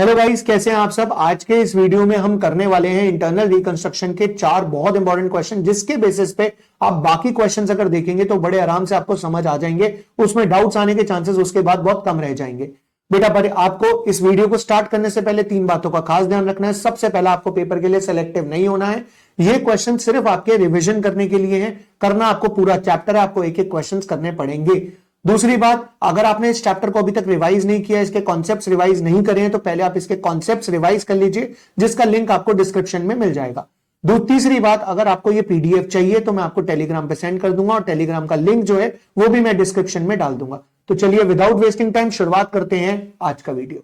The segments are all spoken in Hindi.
हेलो गाइस, कैसे हैं आप सब। आज के इस वीडियो में हम करने वाले हैं इंटरनल रिकंस्ट्रक्शन के 4 बहुत इंपॉर्टेंट क्वेश्चन, जिसके बेसिस पे आप बाकी क्वेश्चंस अगर देखेंगे तो बड़े आराम से आपको समझ आ जाएंगे। उसमें डाउट्स आने के चांसेस उसके बाद बहुत कम रह जाएंगे। बेटा पर आपको इस वीडियो को स्टार्ट करने से पहले 3 बातों का खास ध्यान रखना है। सबसे पहला, आपको पेपर के लिए सिलेक्टिव नहीं होना है। ये क्वेश्चन सिर्फ आपके रिविजन करने के लिए है। करना आपको पूरा चैप्टर है, आपको एक एक क्वेश्चन करने पड़ेंगे। दूसरी बात, अगर आपने इस चैप्टर को अभी तक रिवाइज नहीं किया, इसके कॉन्सेप्ट्स रिवाइज नहीं करे हैं, तो पहले आप इसके कॉन्सेप्ट्स रिवाइज कर लीजिए, जिसका लिंक आपको डिस्क्रिप्शन में मिल जाएगा। तीसरी बात, अगर आपको ये पीडीएफ चाहिए तो मैं आपको टेलीग्राम पे सेंड कर दूंगा, और टेलीग्राम का लिंक जो है वो भी मैं डिस्क्रिप्शन में डाल दूंगा। तो चलिए विदाउट वेस्टिंग टाइम शुरुआत करते हैं आज का वीडियो।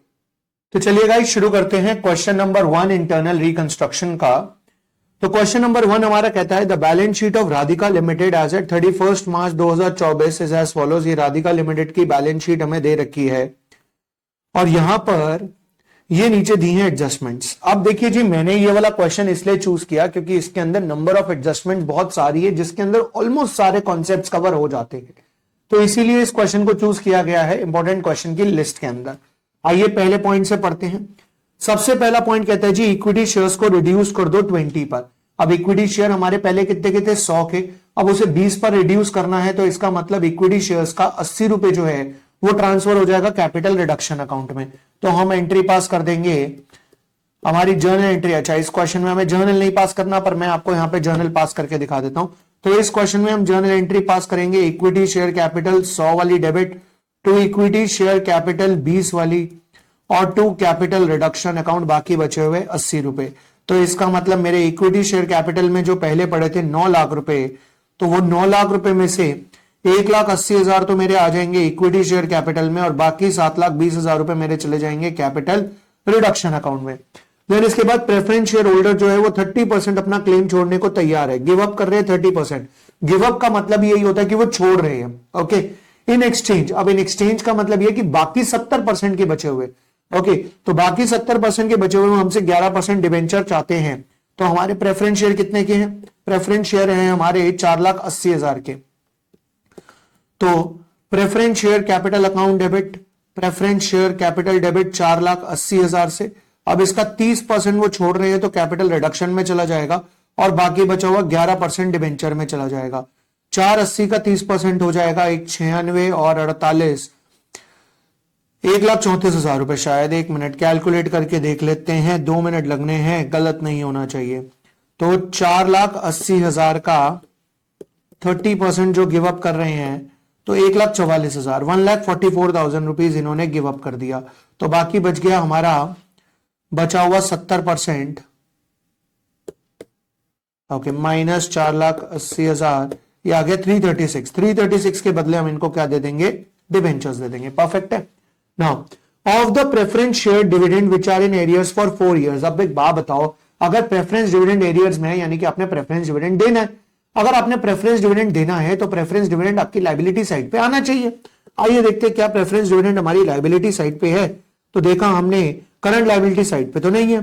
तो चलिए गाइस शुरू करते हैं क्वेश्चन नंबर 1 इंटरनल रिकंस्ट्रक्शन का। तो क्वेश्चन नंबर 1 हमारा कहता है the balance sheet of Radhika limited as at 31 March 2024 is as follows. ये राधिका लिमिटेड की बैलेंस शीट हमें दे रखी है और यहां पर ये नीचे दी हैं एडजस्टमेंट्स। अब देखिए जी, मैंने ये वाला क्वेश्चन इसलिए चूज किया क्योंकि इसके अंदर नंबर ऑफ एडजस्टमेंट बहुत सारी है, जिसके अंदर ऑलमोस्ट सारे कॉन्सेप्ट्स कवर हो जाते हैं। तो इसीलिए इस क्वेश्चन को चूज किया गया है इंपॉर्टेंट क्वेश्चन की लिस्ट के अंदर। आइए पहले पॉइंट से पढ़ते हैं। सबसे पहला पॉइंट कहता है जी इक्विटी शेयर्स को रिड्यूस कर दो 20 पर। अब इक्विटी शेयर हमारे पहले कितने के थे, 100 के। अब उसे 20 पर रिड्यूस करना है, तो इसका मतलब इक्विटी शेयर्स का 80 रुपए जो है वो ट्रांसफर हो जाएगा कैपिटल रिडक्शन अकाउंट में। तो हम एंट्री पास कर देंगे, हमारी जर्नल एंट्री। अच्छा, इस क्वेश्चन में हमें जर्नल नहीं पास करना, पर मैं आपको यहां पे जर्नल पास करके दिखा देता हूं। तो इस क्वेश्चन में हम जर्नल एंट्री पास करेंगे, इक्विटी शेयर कैपिटल 100 वाली debit to equity share capital 20 वाली, और टू कैपिटल रिडक्शन अकाउंट बाकी बचे हुए 80 रुपए। तो इसका मतलब मेरे इक्विटी शेयर कैपिटल में जो पहले पड़े थे 9 लाख रुपए, तो वो 9 लाख रुपए में से 1,80,000 तो मेरे आ जाएंगे इक्विटी शेयर कैपिटल में, और बाकी 7,20,000 रुपए मेरे चले जाएंगे कैपिटल रिडक्शन अकाउंट में। देन इसके बाद प्रेफरेंस शेयर होल्डर जो है वो 30% अपना क्लेम छोड़ने को तैयार है, गिव अप कर रहे हैं 30%। गिव अप का मतलब यही होता है कि वो छोड़ रहे हैं। ओके, इन एक्सचेंज, अब इन एक्सचेंज का मतलब यह कि बाकी 70% के बचे हुए, ओके, तो बाकी 70% के बचे हुए हमसे 11% डिवेंचर चाहते हैं। तो हमारे प्रेफरेंस शेयर कितने के हैं, प्रेफरेंस शेयर हैं हमारे 4,80,000 के। तो preference share capital account debit, preference share capital debit 4,80,000 से। अब इसका 30% वो छोड़ रहे हैं तो कैपिटल रिडक्शन में चला जाएगा, और बाकी बचा हुआ 11% डिवेंचर में चला जाएगा। 480 का 30% हो जाएगा 196 और 48, 1,34,000 रुपए। शायद 1 मिनट कैलकुलेट करके देख लेते हैं, 2 मिनट लगने हैं, गलत नहीं होना चाहिए। तो 4,80,000 का 30% जो गिव अप कर रहे हैं तो 1,44,000, 1,44,000 रुपीज इन्होंने गिव अप कर दिया। तो बाकी बच गया हमारा बचा हुआ 70%, ओके, माइनस 4,80,000, ये आ गया 336। 336 के बदले हम इनको क्या दे देंगे, डिवेंचर्स दे देंगे। परफेक्ट है। Now of the preference share dividend which are in arrears for 4 years। अब एक बात बताओ, अगर प्रेफरेंस डिविडेंड एरियर्स में है, यानी कि आपने प्रेफरेंस डिविडेंड देना है, अगर आपने प्रेफरेंस डिविडेंड देना है तो प्रेफरेंस डिविडेंड आपकी लायबिलिटी साइड पे आना चाहिए। आइए देखते हैं क्या प्रेफरेंस डिविडेंड हमारी लायबिलिटी साइड पे है। तो देखा हमने करंट लायबिलिटी साइड पे तो नहीं है,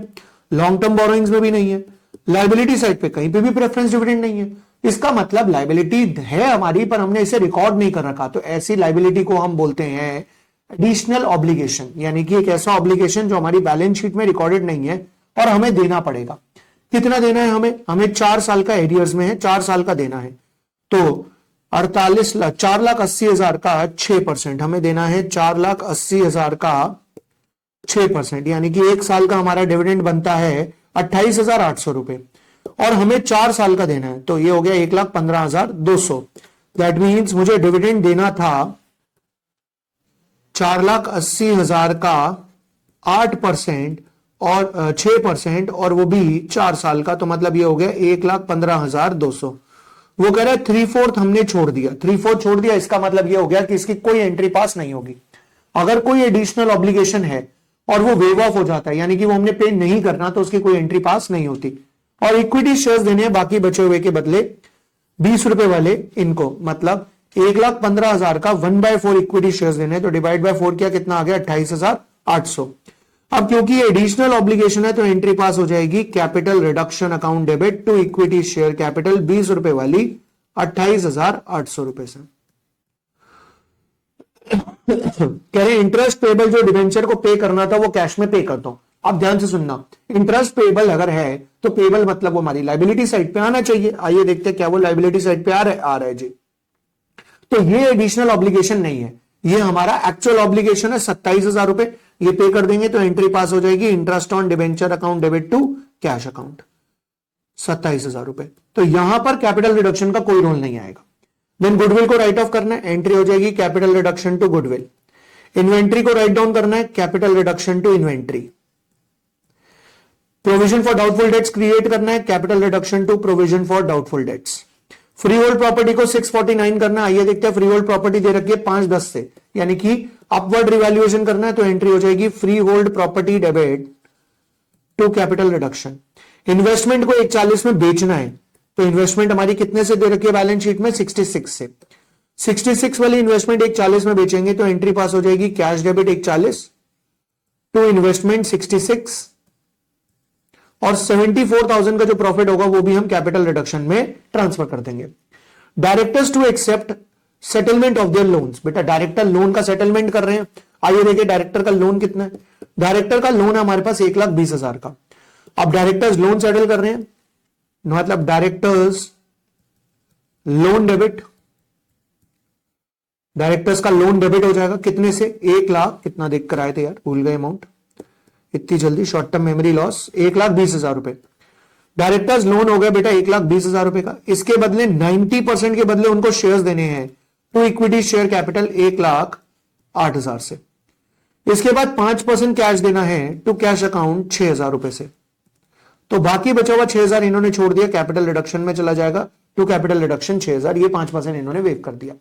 लॉन्ग टर्म बोरोइंग्स में भी नहीं है, लायबिलिटी साइड पे कहीं पे भी प्रेफरेंस डिविडेंड नहीं है। इसका मतलब लायबिलिटी है हमारी, पर हमने इसे रिकॉर्ड नहीं कर रखा। तो ऐसी लायबिलिटी को हम बोलते हैं एडिशनल ऑब्लिगेशन, यानी कि एक ऐसा ऑब्लिगेशन जो हमारी बैलेंस शीट में रिकॉर्डेड नहीं है और हमें देना पड़ेगा। कितना देना है हमें 4 साल का एरियर्स में है, 4 साल का देना है। तो 4,80,000 का 6% हमें देना है, 4,80,000 का 6%, यानी कि 1 साल का हमारा डिविडेंड बनता है 28,800 रुपए, और हमें 4 साल का देना है। तो ये हो गया 1,15,200। दैट मीन्स मुझे डिविडेंड देना था 4,80,000 का 8% और 6%, और वो भी 4 साल का। तो मतलब ये हो गया 1,15,200। वो कह रहा है 3/4 हमने छोड़ दिया, 3/4 छोड़ दिया। इसका मतलब ये हो गया कि इसकी कोई एंट्री पास नहीं होगी। अगर कोई एडिशनल ऑब्लिगेशन है और वो वेव ऑफ हो जाता है, यानी कि वो हमने पे नहीं करना, तो उसकी कोई एंट्री पास नहीं होती। और इक्विटी शेयर्स देने हैं बाकी बचे हुए के बदले 20 रुपए वाले इनको, मतलब 1,15,000 का 1/4 इक्विटी शेयर्स देने, तो डिवाइड बाय 4 किया, कितना आ गया 28,800। अब क्योंकि एडिशनल ऑब्लिगेशन है तो एंट्री पास हो जाएगी capital reduction account debit to equity share capital 20 रुपए वाली 28,800 रुपए से। कह रहे इंटरेस्ट पेबल जो डिवेंचर को पे करना था वो कैश में पे करता हूं। आप ध्यान से सुनना, इंटरेस्ट पेबल अगर है तो पेबल मतलब वो हमारी लाइबिलिटी साइड पे आना चाहिए। आइए देखते हैं क्या वो लाइबिलिटी साइड पे आ रहा है जी। तो ये एडिशनल ऑब्लिगेशन नहीं है, ये हमारा एक्चुअल ऑब्लिगेशन है 27,000 रुपए। ये पे कर देंगे तो एंट्री पास हो जाएगी, interest on debenture account debit to cash account 27,000 रुपए। तो यहां पर कैपिटल रिडक्शन का कोई रोल नहीं आएगा। देन गुडविल को राइट ऑफ करना है, एंट्री हो जाएगी capital reduction to goodwill. Inventory को राइट डाउन करना है, capital reduction to inventory. Provision for doubtful debts create करना है, capital reduction to provision for doubtful debts. Free hold property को 649 करना है। आइए देखते हैं, फ्री होल्ड प्रॉपर्टी दे रखी है 510 से, यानी कि अपवर्ड रिवैल्यूएशन करना है, तो एंट्री हो जाएगी free hold property debit to capital reduction. Investment को 140 में बेचना है, तो इन्वेस्टमेंट हमारी कितने से दे रखी है बैलेंस शीट में, 66 से। 66 वाली इन्वेस्टमेंट 140 में बेचेंगे तो एंट्री पास हो जाएगी कैश डेबिट 140 टू इन्वेस्टमेंट 66, और 74,000 का जो प्रॉफिट होगा वो भी हम कैपिटल रिडक्शन में ट्रांसफर कर देंगे। Directors to accept settlement of their loans. बेटा डायरेक्टर लोन का सेटलमेंट कर रहे हैं। आइए देखिए डायरेक्टर का लोन कितना है। डायरेक्टर का लोन है हमारे पास 1,20,000 का। अब डायरेक्टर्स लोन सेटल कर रहे हैं, मतलब डायरेक्टर्स लोन डेबिट, डायरेक्टर्स का लोन डेबिट हो जाएगा कितने से, 1,00,000 कितना देख कर आए थे यार, भूल गए अमाउंट इतनी जल्दी, शॉर्ट टर्म मेमोरी लॉस। 1,20,000 रुपए डायरेक्टर्स लोन हो गया बेटा 1,20,000 रुपए का। इसके बदले 90% के बदले उनको शेयर्स देने हैं, टू इक्विटी शेयर कैपिटल 1,08,000 से। इसके बाद 5% कैश देना है टू कैश अकाउंट 6,000 रुपए से। तो बाकी बचा हुआ 6,000 इन्होंने छोड़ दिया, कैपिटल रिडक्शन में चला जाएगा टू कैपिटल रिडक्शन 6,000, ये 5% इन्होंने वेव कर दिया।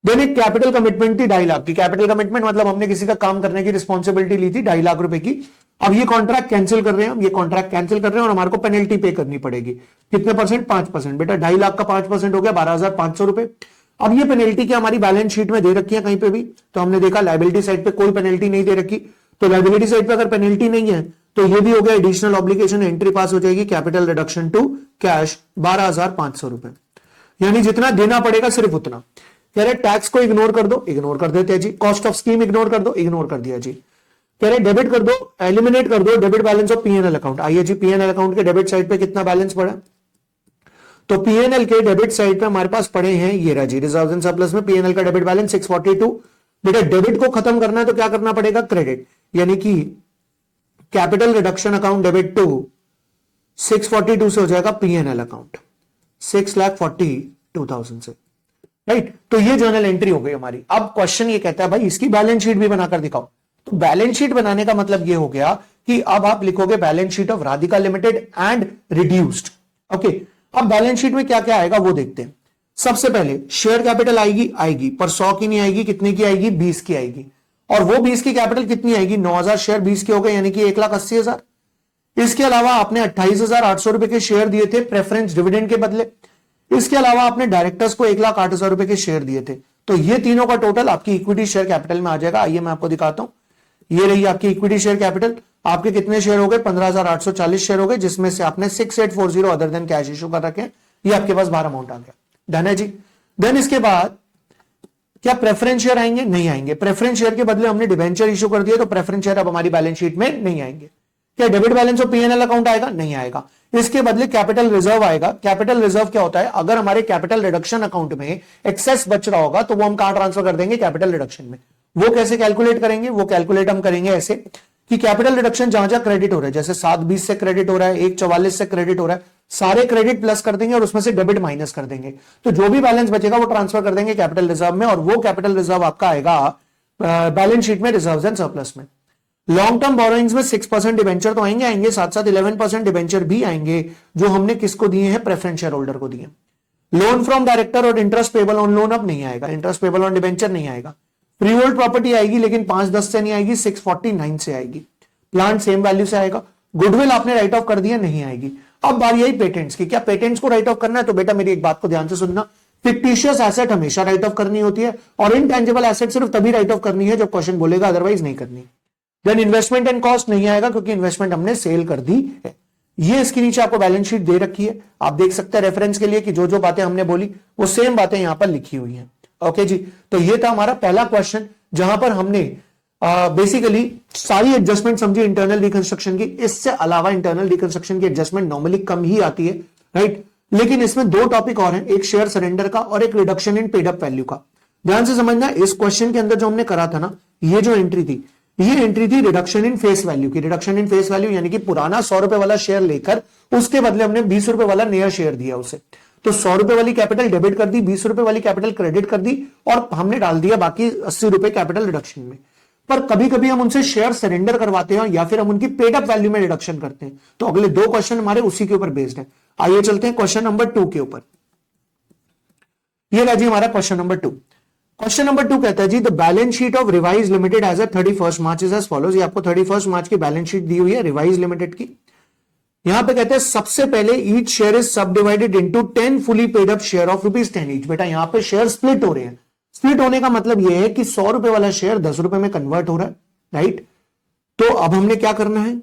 देन एक कैपिटल कमिटमेंट थी 2.5 लाख की। कैपिटल कमिटमेंट मतलब हमने किसी का काम करने की रिस्पॉन्सिबिलिटी ली थी 2.5 लाख रुपए की। अब ये कॉन्ट्रैक्ट कैंसिल कर रहे हैं, हम ये कॉन्ट्रैक्ट कैंसिल कर रहे हैं और हमारे को पेनल्टी पे करनी पड़ेगी। कितने परसेंट, 5%। बेटा 2.5 लाख का 5% हो गया 12,500 रुपए। अब ये पेनल्टी क्या हमारी बैलेंस शीट में दे रखी है कहीं पे भी, तो हमने देखा लायबिलिटी साइड पे कोई पेनल्टी नहीं दे रखी। तो लायबिलिटी साइड पे अगर पेनल्टी नहीं है तो ये भी हो गया एडिशनल ऑब्लिगेशन, एंट्री पास हो जाएगी कैपिटल रिडक्शन टू कैश 12,500 रुपए। यानी जितना देना पड़ेगा सिर्फ उतना। कह रहे टैक्स को इग्नोर कर दो, इग्नोर कर देते हैं जी। कॉस्ट ऑफ स्कीम इग्नोर कर दो, इग्नोर कर दिया जी। कह रहे डेबिट कर दो, एलिमिनेट कर दो debit balance of PNL account. आइए जी पीएनएल अकाउंट के डेबिट साइड पे कितना बैलेंस पड़ा, तो पीएनएल के डेबिट साइड पे हमारे पास पड़े हैं ये रहा जी, रिजर्व्स एंड सरप्लस में पीएनएल का डेबिट बैलेंस 642। बेटा डेबिट को खत्म करना है तो क्या करना पड़ेगा, क्रेडिट, यानी कि capital reduction account debit to 642 से हो जाएगा पीएनएल अकाउंट 6,42,000 से, राइट। तो ये जर्नल एंट्री हो गई हमारी। अब क्वेश्चन ये कहता है भाई इसकी बैलेंस शीट भी बनाकर दिखाओ। तो बैलेंस शीट बनाने का मतलब ये हो गया कि अब आप लिखोगे balance sheet of Radhika limited and reduced. Okay, अब बैलेंस शीट में क्या क्या आएगा वो देखते हैं। सबसे पहले शेयर कैपिटल आएगी पर 100 की नहीं आएगी, कितने की आएगी, 20 की आएगी। और वो 20 की कैपिटल कितनी आएगी, 9,000 शेयर 20 के हो गए, यानी कि 1,80,000। इसके अलावा आपने 28,800 रुपए के शेयर दिए थे प्रेफरेंस डिविडेंड के बदले। इसके अलावा आपने डायरेक्टर्स को 1,08,000 रुपए के शेयर दिए थे। तो ये तीनों का टोटल आपकी इक्विटी शेयर कैपिटल में आ जाएगा। आइए मैं आपको दिखाता हूं, ये रही आपकी इक्विटी शेयर कैपिटल। आपके कितने शेयर हो गए, 15,840 शेयर हो गए, जिसमें से आपने 6,840 अदर देन कैश इशू कर रखे हैं। ये आपके पास 12 अमाउंट आ गया, डन है जी। देन इसके बाद क्या प्रेफरेंस शेयर आएंगे, नहीं आएंगे। प्रेफरेंस शेयर के बदले हमने डिबेंचर इशू कर दिया, तो प्रेफरेंस शेयर अब हमारी बैलेंस शीट में नहीं आएंगे। क्या debit balance of PNL account आएगा, नहीं आएगा। इसके बदले कैपिटल रिजर्व आएगा। कैपिटल रिजर्व क्या होता है, अगर हमारे कैपिटल रिडक्शन अकाउंट में एक्सेस बच रहा होगा तो वो हम कहां ट्रांसफर कर देंगे, कैपिटल रिडक्शन में। वो कैसे कैलकुलेट करेंगे, वो कैलकुलेट हम करेंगे ऐसे कि कैपिटल रिडक्शन जहां जहां क्रेडिट हो रहा है, जैसे 7,20 से क्रेडिट हो रहा है, 1,44 से क्रेडिट हो रहा है, सारे क्रेडिट प्लस कर देंगे और उसमें से डेबिट माइनस कर देंगे। तो जो भी बैलेंस बचेगा वो ट्रांसफर कर देंगे कैपिटल रिजर्व में, और वो कैपिटल रिजर्व आपका आएगा बैलेंस शीट में रिजर्व्स एंड सरप्लस में। लॉन्ग टर्म बोरोइंग्स में 6% डिबेंचर तो आएंगे, साथ साथ 11% डिबेंचर भी आएंगे जो हमने किसको दिए हैं, प्रेफरेंस शेयर होल्डर को दिए। लोन फ्रॉम डायरेक्टर और इंटरेस्ट पेबल ऑन लोन अब नहीं आएगा, इंटरेस्ट पेबल ऑन डिबेंचर नहीं आएगा। फ्री होल्ड प्रॉपर्टी आएगी लेकिन 510 से नहीं आएगी, 649 से आएगी। प्लांट सेम वैल्यू से आएगा। गुडविल आपने राइट ऑफ कर दिया, नहीं आएगी। अब बारी आई पेटेंट्स की। क्या पेटेंट्स को राइट ऑफ करना है, तो बेटा मेरी एक बात को ध्यान से सुनना, फिक्टिशियस एसेट हमेशा राइट ऑफ करनी होती है और इनटेंजिबल एसेट सिर्फ तभी राइट ऑफ करनी है जब क्वेश्चन बोलेगा, अदरवाइज नहीं करनी। देन इन्वेस्टमेंट एंड कॉस्ट नहीं आएगा क्योंकि इन्वेस्टमेंट हमने सेल कर दी है। ये इसके नीचे आपको बैलेंस शीट दे रखी है, आप देख सकते हैं रेफरेंस के लिए कि जो जो बातें हमने बोली वो सेम बातें यहां पर लिखी हुई हैं। ओके जी, तो ये था हमारा पहला क्वेश्चन जहां पर हमने बेसिकली सारी एडजस्टमेंट समझी इंटरनल रिकंस्ट्रक्शन की। इससे अलावा इंटरनल रिकंस्ट्रक्शन की एडजस्टमेंट नॉर्मली कम ही आती है, राइट। लेकिन इसमें दो टॉपिक और हैं, एक शेयर सरेंडर का और एक reduction in paid up value का। ध्यान से समझना, इस क्वेश्चन के अंदर जो हमने करा था ना, ये जो एंट्री थी, ये एंट्री थी रिडक्शन इन फेस वैल्यू की। रिडक्शन इन फेस वैल्यू यानी कि पुराना 100 रुपए वाला शेयर लेकर उसके बदले हमने 20 रुपए वाला नया शेयर दिया उसे। तो 100 रुपए वाली कैपिटल डेबिट कर दी, 20 रुपए वाली कैपिटल क्रेडिट कर दी और हमने डाल दिया बाकी 80 रुपए कैपिटल रिडक्शन में। पर कभी कभी हम उनसे शेयर सरेंडर करवाते हैं या फिर हम उनकी पेड अप वैल्यू में रिडक्शन करते हैं। तो अगले दो क्वेश्चन हमारे उसी के ऊपर बेस्ड है। आइए चलते हैं क्वेश्चन नंबर 2 के ऊपर। ये रहा जी हमारा क्वेश्चन नंबर 2। क्वेश्चन नंबर 2 कहता है जी, the balance sheet of Revise Limited as 31 March is as follows. ये आपको 31 मार्च की बैलेंस शीट दी हुई है रिवाइज लिमिटेड की। यहां पे कहते हैं सबसे पहले ईच शेयर इज सब divided into 10 fully paid up share of ₹10 each. बेटा यहां पे शेयर स्प्लिट हो रहे हैं। स्प्लिट होने का मतलब यह है कि 100 रुपए वाला शेयर 10 रुपए में कन्वर्ट हो रहा है, राइट। तो अब हमने क्या करना है,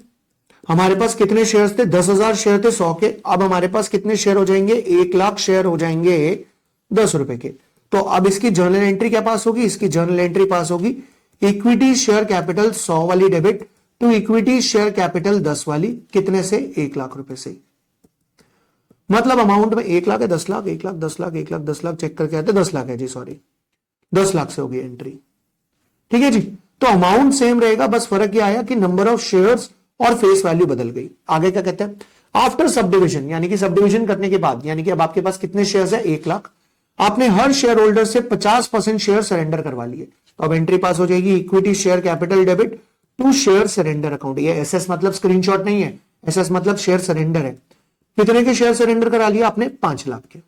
हमारे पास कितने शेयर थे, 10,000 शेयर थे 100 के। अब हमारे पास कितने शेयर हो जाएंगे, 1 लाख शेयर हो जाएंगे 10 रुपए के। तो अब इसकी जर्नल एंट्री क्या पास होगी, इसकी जर्नल एंट्री पास होगी, इक्विटी शेयर कैपिटल 100 वाली debit to equity share capital 10 वाली, कितने से, 1 लाख रुपए से। मतलब अमाउंट में 1 लाख है, 10 लाख, 1 लाख, 10 लाख, 1 लाख, 10 लाख, चेक करके आते 10 लाख है जी, सॉरी 10 लाख से होगी एंट्री। ठीक है जी, तो अमाउंट सेम रहेगा, बस फर्क यह आया कि नंबर ऑफ शेयर्स और फेस वैल्यू बदल गई। आगे क्या कहते हैं, आफ्टर सब डिविजन, यानी कि सब डिविजन करने के बाद, यानी कि अब आपके पास कितने शेयर्स है, 1 लाख। आपने हर शेयर होल्डर से 50% शेयर सरेंडर करवा लिए। तो अब एंट्री पास हो जाएगी, equity share capital debit to share surrender account. ये एसएस मतलब स्क्रीनशॉट नहीं है, एसएस मतलब शेयर सरेंडर है। कितने के शेयर सरेंडर करा लिया आपने, 5 लाख के,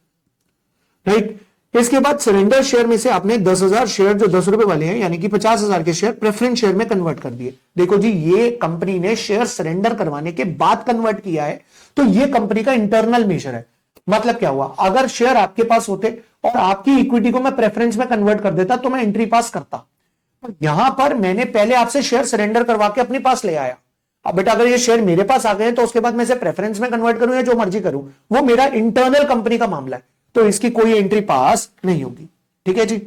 राइट। इसके बाद सरेंडर शेयर में से आपने 10,000 शेयर जो 10 रुपए वाले हैं, यानी कि 50,000 के शेयर प्रेफरेंस शेयर में कन्वर्ट कर दिए। देखो जी, ये कंपनी ने शेयर सरेंडर करवाने के बाद कन्वर्ट किया है, तो ये कंपनी का इंटरनल मेजर है। मतलब क्या हुआ, अगर शेयर आपके पास होते और आपकी इक्विटी को मैं प्रेफरेंस में कन्वर्ट कर देता तो मैं एंट्री पास करता। यहां पर मैंने पहले आपसे शेयर सरेंडर करवा के अपने पास ले आया। अब बेटा अगर ये शेयर मेरे पास आ गए तो उसके बाद मैं इसे प्रेफरेंस में कन्वर्ट करूं या जो मर्जी करूं, वो मेरा इंटरनल कंपनी का मामला है, तो इसकी कोई एंट्री पास नहीं होगी। ठीक है जी।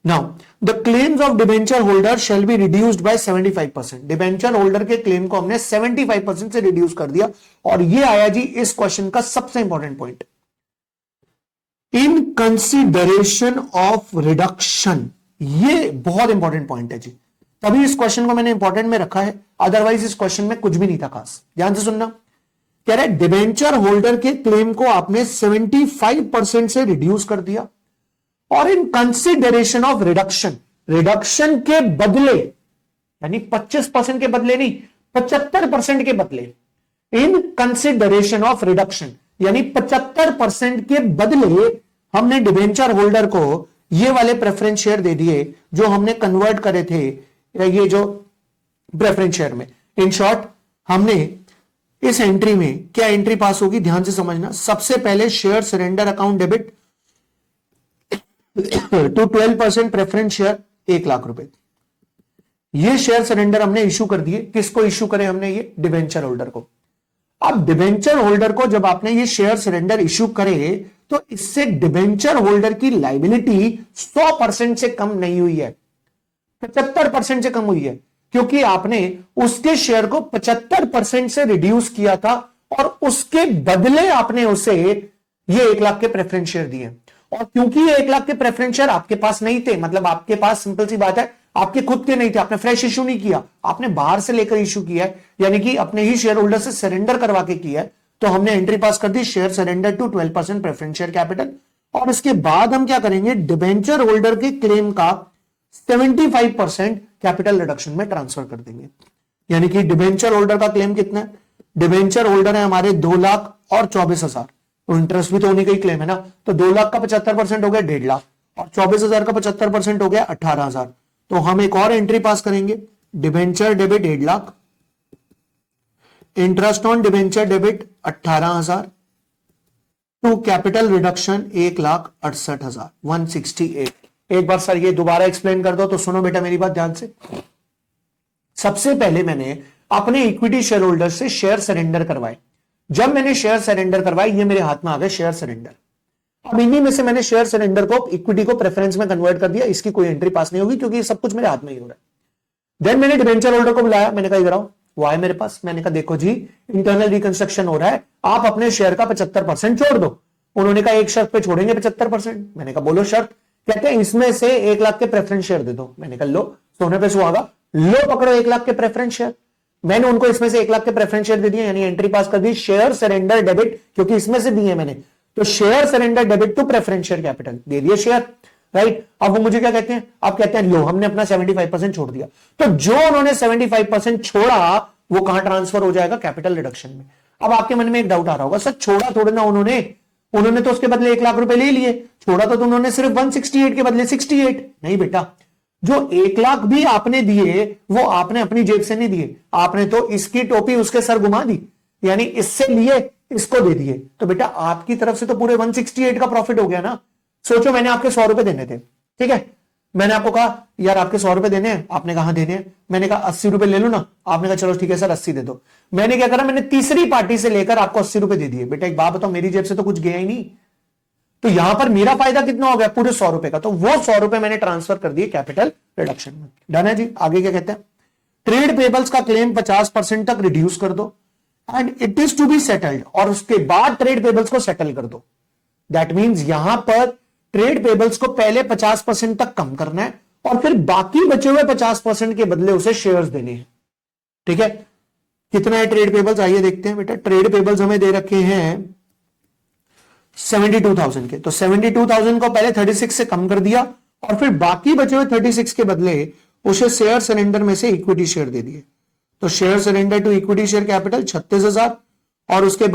Now the claims of debenture holder shall be reduced by 75%। Debenture holder के क्लेम को हमने 75% से रिड्यूस कर दिया। और ये आया जी इस क्वेश्चन का सबसे important point, in consideration of reduction. ये बहुत इंपॉर्टेंट पॉइंट है जी, तभी इस क्वेश्चन को मैंने इंपॉर्टेंट में रखा है, अदरवाइज इस क्वेश्चन में कुछ भी नहीं था खास। ध्यान से सुनना, कह रहा है डिबेंचर होल्डर के क्लेम को आपने 75% से रिड्यूस कर दिया और in consideration of reduction, reduction के बदले, यानी 25% के बदले नहीं, 75% के बदले, इन कंसिडरेशन ऑफ रिडक्शन यानी 75% के बदले हमने डिबेंचर होल्डर को ये वाले प्रेफरेंस शेयर दे दिए जो हमने कन्वर्ट करे थे ये जो प्रेफरेंस शेयर में। इन शॉर्ट हमने इस एंट्री में क्या एंट्री पास होगी, ध्यान से समझना। सबसे पहले share surrender account debit to 12% preference share 1 lakh रुपए। ये शेयर सरेंडर हमने इशू कर दिए। किसको इशू करे हमने, ये डिबेंचर होल्डर को। अब डिबेंचर होल्डर को जब आपने ये शेयर सरेंडर इशू करे तो इससे डिबेंचर होल्डर की लाइबिलिटी 100% से कम नहीं हुई है, 75% से कम हुई है, क्योंकि आपने उसके शेयर को 75% से रिड्यूस किया था और उसके बदले आपने उसे ये 1 लाख के प्रेफरेंस शेयर दिए। और क्योंकि ये 1 लाख के प्रेफरेंस शेयर आपके पास नहीं थे, मतलब आपके पास सिंपल सी बात है आपके खुद के नहीं थे, आपने फ्रेश इशू नहीं किया, आपने बाहर से लेकर इशू किया है, यानी कि अपने ही शेयर होल्डर से सरेंडर करवा के किया है, तो हमने एंट्री पास कर दी share surrender to 12% preference share capital. और इसके बाद हम क्या करेंगे, डिबेंचर होल्डर के क्लेम का 75% कैपिटल रिडक्शन में ट्रांसफर कर देंगे। यानी कि डिबेंचर होल्डर का क्लेम कितना है, डिबेंचर होल्डर है हमारे 2 लाख और 24,000, तो इंटरेस्ट भी तो होने का ही क्लेम है ना, तो 2 लाख का 75% हो गया 1.5 लाख और 24,000 का 75% हो गया 18,000। तो हम एक और एंट्री पास करेंगे, debenture debit 1.5 lakh, interest on debenture debit 18,000 to capital reduction 1,68,000 168। एक बार सर ये दोबारा एक्सप्लेन कर दो तो सुनो बेटा मेरी बात ध्यान से। सबसे पहले मैंने अपने इक्विटी शेयर होल्डर से शेयर सरेंडर करवाए। जब मैंने शेयर सरेंडर करवाए, ये मेरे हाथ में आ गए शेयर सरेंडर। अब इन्हीं में से मैंने शेयर सरेंडर को, इक्विटी को प्रेफरेंस में कन्वर्ट कर दिया, इसकी कोई एंट्री पास नहीं होगी क्योंकि ये सब कुछ मेरे हाथ में ही हो रहा है। देन मैंने डिबेंचर होल्डर को बुलाया, मैंने कहा इधर आओ, वो आए मेरे पास, मैंने कहा देखो जी इंटरनल रिकंस्ट्रक्शन हो रहा है, आप अपने शेयर का 75% छोड़ दो। उन्होंने कहा एक शर्त पे छोड़ेंगे 75%। मैंने कहा बोलो शर्त। कहते हैं इसमें से 1 लाख के प्रेफरेंस शेयर दे दो। मैंने कहा लो, सोने पे सुहागा, लो पकड़ो 1 लाख के प्रेफरेंस शेयर। मैंने उनको इसमें से 1 लाख के प्रेफरेंस शेयर दे दिए, यानी एंट्री पास कर दी, शेयर सरेंडर डेबिट, क्योंकि इसमें से दिए मैंने, तो share surrender debit to preference share capital, दे दिए शेयर, राइट। अब वो मुझे क्या कहते हैं, अब कहते हैं लो हमने अपना 75% छोड़ दिया। तो जो उन्होंने 75% छोड़ा वो कहां ट्रांसफर हो जाएगा, कैपिटल रिडक्शन में। अब आपके मन में एक डाउट आ रहा होगा, सर छोड़ा थोड़ा ना उन्होंने तो उसके बदले 1 लाख रुपए ले लिए, छोड़ा तो उन्होंने सिर्फ 168 के बदले 68। नहीं बेटा, जो 1 लाख भी आपने दिए वो आपने अपनी जेब से नहीं दिए, आपने तो इसकी टोपी उसके सर घुमा दी, यानी इससे लिए इसको दे दिए। तो बेटा आपकी तरफ से तो पूरे 168 का प्रॉफिट हो गया ना। सोचो मैंने आपके 100 रुपए देने थे, ठीक है, मैंने आपको कहा यार आपके 100 रुपए देने हैं, आपने कहा देने हैं, मैंने कहा 80 रुपए ले लो ना, आपने कहा चलो ठीक है सर 80 दे दो। मैंने क्या करा, मैंने तीसरी पार्टी से लेकर आपको 80 रुपए दे दिए। बेटा एक बात बताओ, मेरी जेब से तो कुछ गया ही नहीं, तो यहां पर मेरा फायदा कितना हो गया, पूरे 100 रुपए का। तो वो 100 रुपए मैंने ट्रांसफर कर दिए कैपिटल रिडक्शन में। डन है जी। आगे क्या कहते हैं, ट्रेड पेबल्स का क्लेम 50% तक रिड्यूस कर दो and it is to be settled, और उसके बाद ट्रेड पेबल्स को सेटल कर दो। दैट मींस यहां पर ट्रेड पेबल्स को पहले 50% तक कम करना है और फिर बाकी बचे हुए 50% के बदले उसे शेयर्स देने हैं। ठीक है, कितना है ट्रेड पेबल्स, आइए देखते हैं। बेटा ट्रेड पेबल्स हमें दे रखे हैं 72,000 के, तो 72,000 को पहले 36 से कम कर दिया और फिर बाकी बचे हुए 36 के बदले उसे शेयर सरेंडर में से इक्विटी शेयर दे दिए। तो share surrender to equity share capital 36,000 और उसके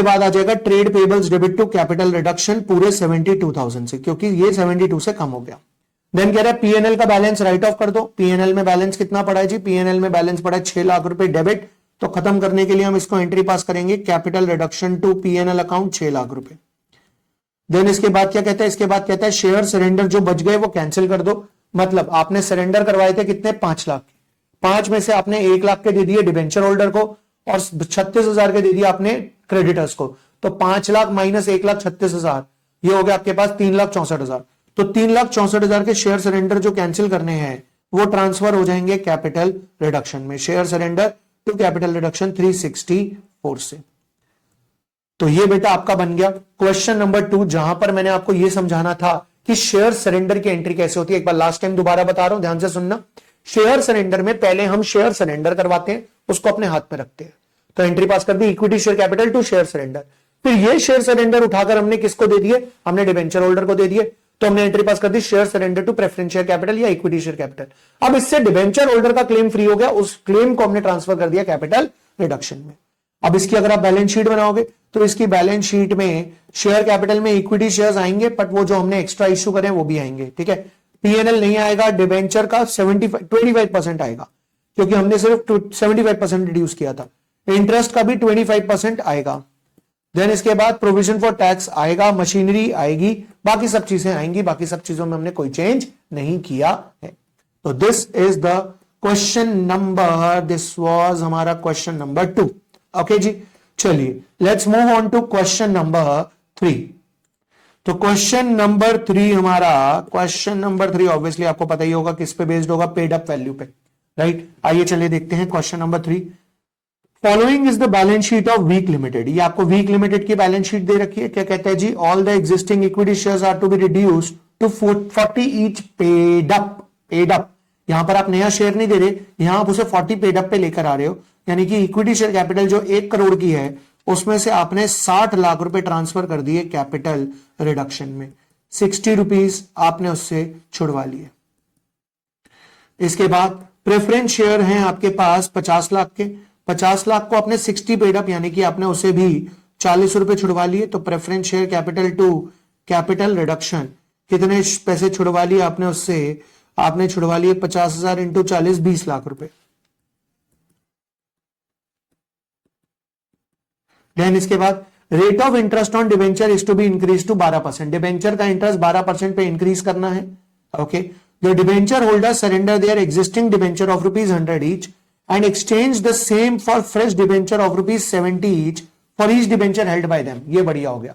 बाद आ जाएगा trade payables debit to capital reduction पूरे 72,000 से, क्योंकि ये 72 से कम हो गया। देन कह रहा है पीएनएल का बैलेंस राइट ऑफ कर दो। पीएनएल में बैलेंस कितना पड़ा है जी, पीएनएल में बैलेंस पड़ा है 6 लाख रुपए डेबिट, तो खत्म करने के लिए हम इसको एंट्री पास करेंगे, capital reduction to PNL account 6 lakh रुपए। देन इसके बाद क्या कहता है, इसके बाद कहता है शेयर सरेंडर जो बच गए वो कैंसिल कर दो। मतलब आपने सरेंडर करवाए थे कितने, 5 लाख, 5 में से आपने 1 लाख के दे दिए डिबेंचर होल्डर को और 36,000 के दे दिए आपने क्रेडिटर्स को। तो 5 लाख माइनस 1,36,000, ये हो गया आपके पास 3,64,000। तो 3,64,000 के शेयर सरेंडर जो कैंसिल करने हैं वो ट्रांसफर हो जाएंगे कैपिटल रिडक्शन में, share surrender to capital reduction 364 से। तो ये बेटा आपका बन गया क्वेश्चन नंबर 2, जहां पर मैंने आपको ये समझाना था कि शेयर सरेंडर की एंट्री कैसे होती है। एक बार लास्ट टाइम दोबारा बता रहा हूं, ध्यान से सुनना। शेयर सरेंडर में पहले हम शेयर सरेंडर करवाते हैं, उसको अपने हाथ में रखते हैं, तो एंट्री पास कर दी equity share capital to share surrender. फिर ये शेयर सरेंडर उठाकर हमने किसको दे दिए, हमने डिबेंचर होल्डर को दे दिए, तो हमने एंट्री पास कर दी share surrender to preference share capital या इक्विटी शेयर कैपिटल। अब इससे डिबेंचर होल्डर का क्लेम फ्री हो गया, उस क्लेम को हमने ट्रांसफर कर दिया कैपिटल रिडक्शन में। अब इसकी अगर आप बैलेंस शीट बनाओगे तो इसकी बैलेंस शीट में शेयर कैपिटल में इक्विटी शेयर्स आएंगे, बट वो जो हमने एक्स्ट्रा इश्यू करे वो भी आएंगे। ठीक है, पीएनएल नहीं आएगा, डिबेंचर का 25% आएगा क्योंकि हमने सिर्फ 75% रिड्यूस किया था। इंटरेस्ट का भी 25% आएगा। देन इसके बाद प्रोविजन फॉर टैक्स आएगा, मशीनरी आएगी, बाकी सब चीजें आएंगी, बाकी सब चीजों में हमने कोई चेंज नहीं किया है। तो this is the question number, this was हमारा क्वेश्चन नंबर 2। ओके जी, चलिए let's move on to question number 3। तो क्वेश्चन नंबर 3 हमारा, क्वेश्चन नंबर 3 ऑब्वियसली आपको पता ही होगा किस पे बेस्ड होगा, पेड अप वैल्यू पे, राइट। आइए चलिए देखते हैं question number 3। Following is the balance sheet of Week Limited. ये आपको वीक लिमिटेड की बैलेंस शीट दे रखी है। क्या कहता है जी, all the existing equity shares are to be reduced to 40 each paid up. Paid up, यहां पर आप नया शेयर नहीं दे रहे, यहां आप उसे 40 पेड अप पे लेकर आ रहे हो, यानी कि इक्विटी शेयर कैपिटल जो 1 करोड़ की है उसमें से आपने 60 लाख रुपए ट्रांसफर कर दिए कैपिटल रिडक्शन में, 60 रुपीज आपने उससे छुड़वा लिए। इसके बाद प्रेफरेंस शेयर हैं आपके पास 50 लाख के, 50 लाख को आपने 60 पेड अप यानी कि आपने उसे भी 40 रुपए छुड़वा लिए। तो preference share capital to capital reduction कितने पैसे छुड़वा लिए आपने उससे, आपने छुड़वा लिए 50,000 इंटू 40, 20 लाख रुपए। देन इसके बाद rate of interest on debenture is to be increase to 12%। Debenture का इंटरेस्ट 12% पे इंक्रीज करना है। Okay, the debenture holder surrender their existing debenture of ₹100 each and exchange the same for fresh debenture of ₹70 each for each debenture held by them। ये बढ़िया हो गया।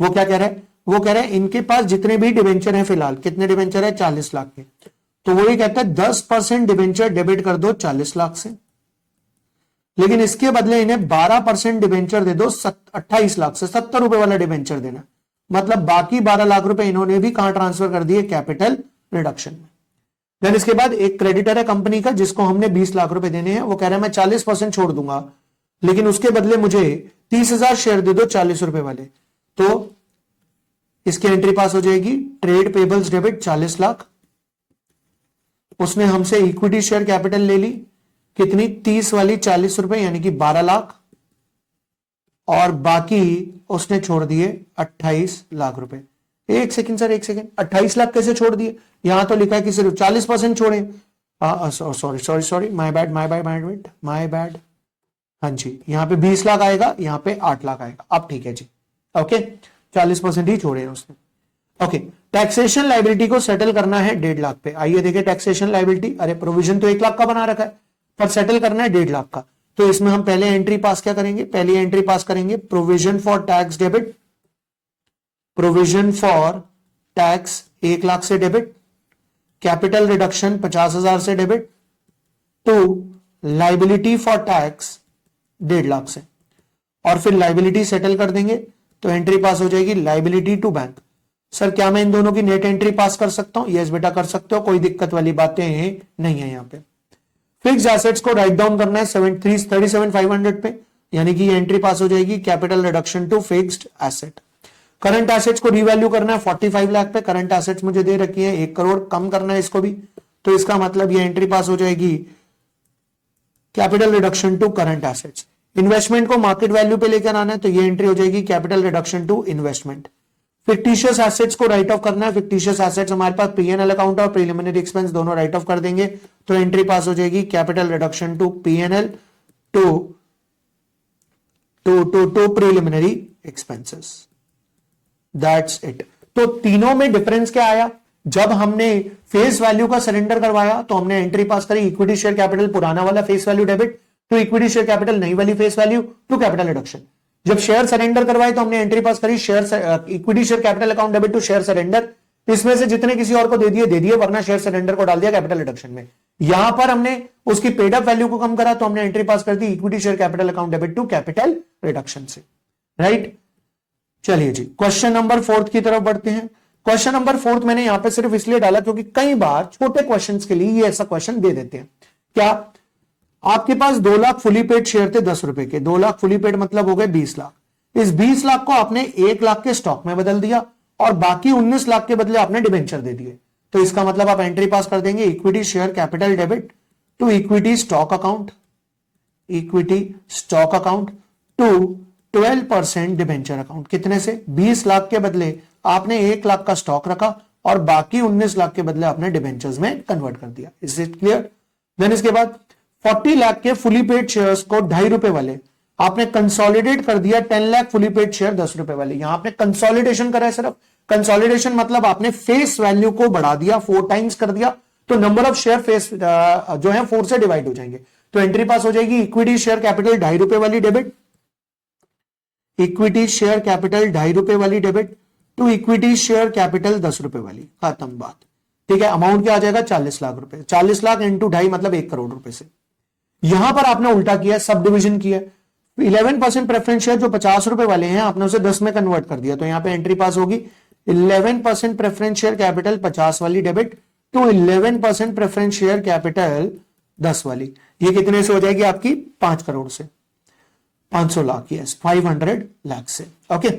वो क्या कह रहा है, वो कह रहा है इनके पास जितने भी डिवेंचर हैं फिलहाल, कितने डिवेंचर है, 40 लाख के, तो वो ये कहता है 10% डिवेंचर डेबिट कर दो 40 लाख से, लेकिन इसके बदले इन्हें 12% डिवेंचर दे दो 28 लाख से, 70 रुपए वाला डिवेंचर देना। मतलब बाकी 12 लाख रुपए इन्होंने भी कहां ट्रांसफर कर दिए, कैपिटल रिडक्शन में। देन इसके बाद एक क्रेडिटर है कंपनी का जिसको हमने 20 लाख रुपए देने हैं, वो कह रहा है मैं 40% छोड़ दूंगा, लेकिन उसके बदले मुझे 30,000 शेयर दे दो 40 रुपए वाले। तो इसकी एंट्री पास हो जाएगी, ट्रेड पेबल्स डेबिट 40 लाख, उसने हमसे इक्विटी शेयर कैपिटल ले ली, कितनी, 30 वाली 40 रुपए यानी कि 12 लाख, और बाकी उसने छोड़ दिए 28 लाख रुपए। एक सेकंड सर, एक सेकंड, 28 लाख कैसे छोड़ दिए, यहां तो लिखा है कि सिर्फ 40% छोड़े। Sorry sorry sorry, my bad my bad my bad my bad, हाँ जी, यहां पे 20 लाख आएगा, यहां पे 8 लाख आएगा। अब ठीक है जी, ओके, 40% ही छोड़े उसने। ओके, टैक्सेशन लाइबिलिटी को सेटल करना है 1.5 लाख पे। आइए देखिए टैक्सेशन लाइबिलिटी, अरे प्रोविजन तो 1 लाख का बना रखा है, पर सेटल करना है 1.5 लाख का। तो इसमें हम पहले एंट्री पास क्या करेंगे, पहली एंट्री पास करेंगे provision for tax debit, provision for tax 1 lakh से डेबिट, कैपिटल रिडक्शन 50,000 से debit, to liability for tax 1.5 lakh से, और फिर लाइबिलिटी सेटल कर देंगे। तो एंट्री पास हो जाएगी लाइबिलिटी टू बैंक। सर क्या मैं इन दोनों की नेट एंट्री पास कर सकता हूं, यस बेटा कर सकते हो, कोई दिक्कत वाली बातें नहीं है। यहां पे फिक्स एसेट्स को राइट डाउन करना है 37,500 पे, यानी कि एंट्री पास हो जाएगी capital reduction to fixed asset. Current assets को रिवैल्यू करना है 45 लाख पे, करंट एसेट्स मुझे दे रखी है 1 करोड़, कम करना है इसको भी, तो इसका मतलब ये एंट्री पास हो जाएगी capital reduction to current assets. Investment को मार्केट वैल्यू पे लेकर आना है, तो ये एंट्री हो जाएगी capital reduction to investment. Fictitious assets को राइट ऑफ करना है, फिक्टिशियस एसेट्स हमारे पास पीएनएल अकाउंट और प्रीलिमिनरी एक्सपेंस दोनों राइट ऑफ कर देंगे, तो एंट्री पास हो जाएगी capital reduction to PNL to preliminary expenses. That's it. तो तीनों में डिफरेंस क्या आया, जब हमने फेस वैल्यू का सरेंडर करवाया तो हमने एंट्री पास करी इक्विटी शेयर कैपिटल पुराना वाला face value debit to equity share capital नई वाली face value to capital reduction. जब शेयर सरेंडर करवाए तो हमने एंट्री पास करी share equity share capital account debit to share surrender, इसमें से जितने किसी और को दे दिए, वरना शेयर सरेंडर को डाल दिया कैपिटल रिडक्शन में। यहां पर हमने उसकी पेड अप वैल्यू को कम करा तो हमने एंट्री पास कर दी equity share capital account debit to capital reduction से, राइट। चलिए जी, क्वेश्चन नंबर 4 की तरफ बढ़ते हैं। क्वेश्चन नंबर 4 मैंने यहां पे सिर्फ इसलिए डाला क्योंकि कई बार छोटे क्वेश्चंस के लिए ये ऐसा क्वेश्चन दे देते हैं। क्या आपके पास 2 लाख फुली पेड शेयर थे 10 रुपए के, 2 लाख फुली पेड मतलब हो गए 20 लाख। इस 20 लाख को आपने 1 लाख के स्टॉक में बदल दिया और बाकी 19 लाख के बदले आपने डिबेंचर दे दिए, तो इसका मतलब आप एंट्री पास कर देंगे equity share capital debit to equity stock account, equity stock account to 12% debenture account. कितने से, 20 लाख के बदले आपने 1 लाख का स्टॉक रखा और बाकी 19 लाख के बदले आपने डिबेंचर्स में कन्वर्ट कर दिया। Is it clear. देन इसके बाद 40 लाख के फुली पेड शेयर्स को 2.5 रुपए वाले आपने कंसोलिडेट कर दिया 10 लाख फुली पेड शेयर 10 रुपए वाले। यहां आपने कंसोलिडेशन करा है, सिर्फ कंसोलिडेशन मतलब आपने फेस वैल्यू को बढ़ा दिया, 4 टाइम्स कर दिया, तो नंबर ऑफ शेयर फेस जो है 4 से डिवाइड हो जाएंगे। तो एंट्री पास हो जाएगी इक्विटी शेयर कैपिटल 2.5 रुपए वाली डेबिट, इक्विटी शेयर कैपिटल 2.5 रुपए वाली debit to equity share capital 10 रुपए वाली, खत्म बात। ठीक है, अमाउंट क्या आ जाएगा 40 लाख रुपए, 40 लाख इंटू 2.5 मतलब 1 करोड़ रुपए से। यहां पर आपने उल्टा किया, सब डिविजन किया, 11% प्रेफरेंस शेयर जो 50 रुपए वाले हैं आपने उसे 10 में कन्वर्ट कर दिया, तो यहां पे एंट्री पास होगी 11% प्रेफरेंस शेयर कैपिटल 50 वाली debit to 11% preference share capital 10 वाली। ये कितने से हो जाएगी आपकी 5 करोड़ से, 500 लाख, यस 500 लाख से। ओके,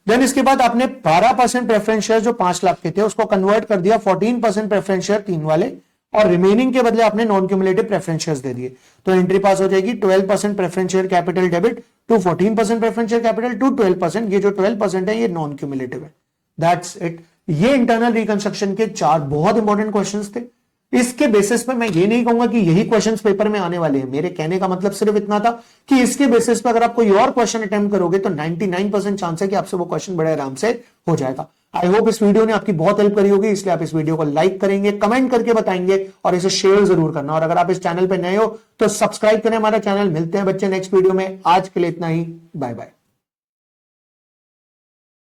देन इसके बाद आपने 12% प्रेफरेंस शेयर जो 5 लाख के थे उसको कन्वर्ट कर दिया 14% प्रेफरेंस शेयर 3 वाले, और रिमेनिंग के बदले आपने नॉन क्यूमुलेटिव प्रेफरेंस शेयर्स दे दिए, तो एंट्री पास हो जाएगी 12% preference share capital debit to 14% preference share capital to 12%। ये जो 12% है ये नॉन क्यूमुलेटिव है। That's it. ये इंटरनल रिकंस्ट्रक्शन के 4 बहुत इंपॉर्टेंट क्वेश्चंस थे। इसके बेसिस पे मैं ये नहीं कहूंगा कि यही क्वेश्चंस पेपर में आने वाले हैं, मेरे कहने का मतलब सिर्फ इतना था कि इसके बेसिस पे अगर आप कोई और क्वेश्चन अटेम्प्ट करोगे तो 99% चांस है कि आपसे वो क्वेश्चन बड़े आराम से हो जाएगा। आई होप इस वीडियो ने आपकी बहुत हेल्प करी होगी, इसलिए आप इस वीडियो को लाइक करेंगे, कमेंट करके बताएंगे और इसे शेयर जरूर करना। और अगर आप इस चैनल पे नए हो तो सब्सक्राइब करें हमारा चैनल। मिलते हैं बच्चे नेक्स्ट वीडियो में, आज के लिए इतना ही, बाय बाय।